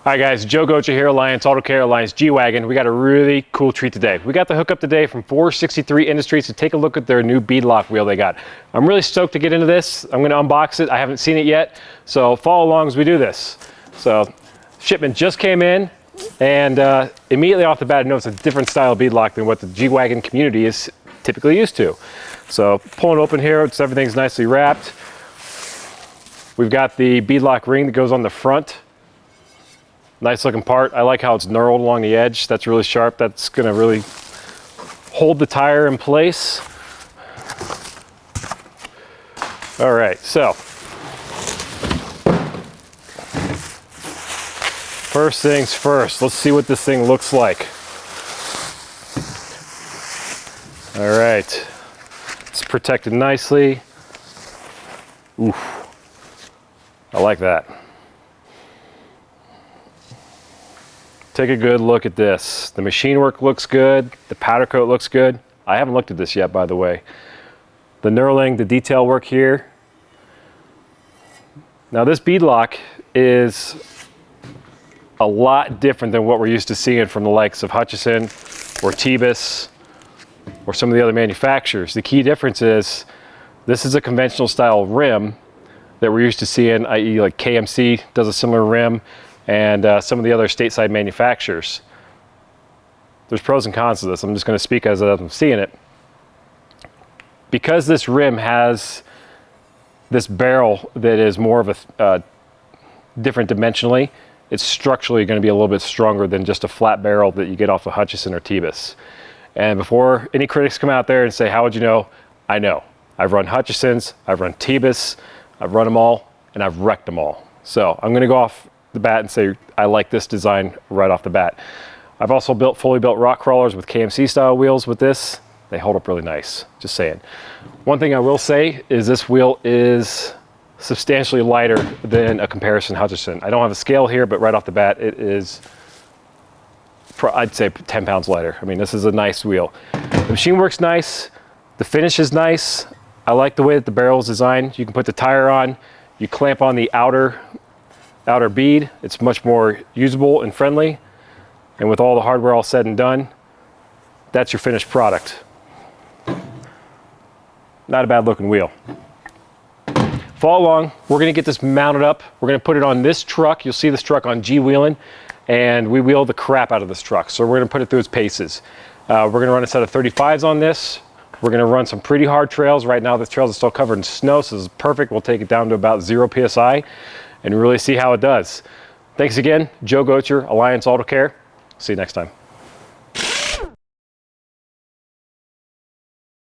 All right guys, Joe Gocha here, Alliance Auto Care, Alliance G-Wagon. We got a really cool treat today. We got the hookup today from 463 Industries to take a look at their new beadlock wheel they got. I'm really stoked to get into this. I'm gonna unbox it. I haven't seen it yet, so follow along as we do this. So, shipment just came in, and immediately off the bat, I know it's a different style beadlock than what the G-Wagon community is typically used to. So, pulling it open here, everything's nicely wrapped. We've got the beadlock ring that goes on the front. Nice looking part. I like how it's knurled along the edge. That's really sharp. That's gonna really hold the tire in place. All right, so first things first, let's see what this thing looks like. All right, it's protected nicely. Oof, I like that. Take a good look at this. The machine work looks good. The powder coat looks good. I haven't looked at this yet, by the way. The knurling, the detail work here. Now this beadlock is a lot different than what we're used to seeing from the likes of Hutchison or Tebus or some of the other manufacturers. The key difference is this is a conventional style rim that we're used to seeing, i.e. like KMC does a similar rim, and some of the other stateside manufacturers. There's pros and cons to this. I'm just going to speak as I'm seeing it. Because this rim has this barrel that is more of a different dimensionally, it's structurally going to be a little bit stronger than just a flat barrel that you get off of Hutchison or Tebus. And before any critics come out there and say, how would you know? I know. I've run Hutchisons, I've run Tebus, I've run them all, and I've wrecked them all. So I'm going to go off the bat and say I like this design right off the bat. I've also built fully built rock crawlers with KMC style wheels with this. They hold up really nice, just saying. One thing I will say is this wheel is substantially lighter than a comparison Hutchison. I don't have a scale here, but right off the bat it is, I'd say 10 pounds lighter. I mean, this is a nice wheel. The machine works nice, the finish is nice. I like the way that the barrel is designed. You can put the tire on, you clamp on the outer bead. It's much more usable and friendly, and with all the hardware all said and done, that's your finished product. Not a bad looking wheel. Follow along. We're going to get this mounted up. We're going to put it on this truck. You'll see this truck on G-Wheeling, and we wheel the crap out of this truck, so we're going to put it through its paces. We're going to run a set of 35s on this. We're going to run some pretty hard trails. Right now the trails are still covered in snow, so this is perfect. We'll take it down to about 0 psi and really see how it does. Thanks again, Joe Gocha, Alliance Auto Care. See you next time.